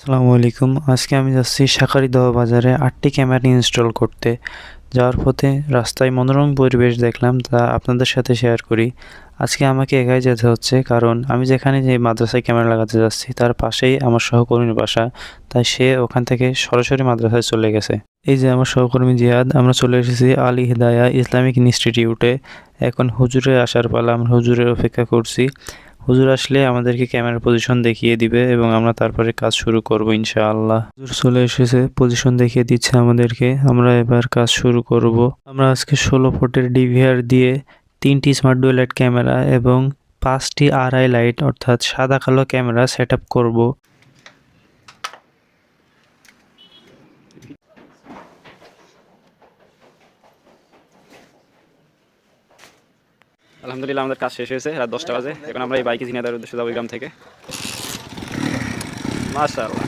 আসসালামু আলাইকুম। আজকে আমি যাচ্ছি শাঁখারীদহ বাজারে ৮টি ক্যামেরা ইনস্টল করতে। যাওয়ার পথে রাস্তায় মনোরম পরিবেশ দেখলাম, তা আপনাদের সাথে শেয়ার করি। আজকে আমাকে একাই যেতে হচ্ছে, কারণ আমি যেখানে যে মাদ্রাসায় ক্যামেরা লাগাতে যাচ্ছি তার পাশেই আমার সহকর্মীর বাসা, তাই সে ওখান থেকে সরাসরি মাদ্রাসায় চলে গেছে। এই যে আমার সহকর্মী জিয়াদ, আমরা চলে এসেছি আল হিদায়া ইসলামিক ইনস্টিটিউটে। এখন হুজুরের আসার পালা, আমরা হুজুরের অপেক্ষা করছি। হুজুর আসলে আমাদেরকে ক্যামেরার পজিশন দেখিয়ে দিবে এবং আমরা তারপরে কাজ শুরু করব ইনশাআল্লাহ। হুজুর চলে এসেছে, পজিশন দেখিয়ে দিচ্ছে আমাদেরকে। আমরা এবার কাজ শুরু করব। আমরা আজকে 16 ফুটের ডিভিআর দিয়ে 3টি স্মার্ট ডুয়ালাইট ক্যামেরা এবং 5টি আরআই লাইট অর্থাৎ সাদা কালো ক্যামেরা সেট আপ করবো। আলহামদুলিল্লাহ আমাদের কাজ শেষ হয়েছে রাত 10টা বাজে। এখন আমরা এই বাইকে ঝিনাইদহের উদ্দেশ্যে যাবো এই গ্রাম থেকে। মাশাআল্লাহ।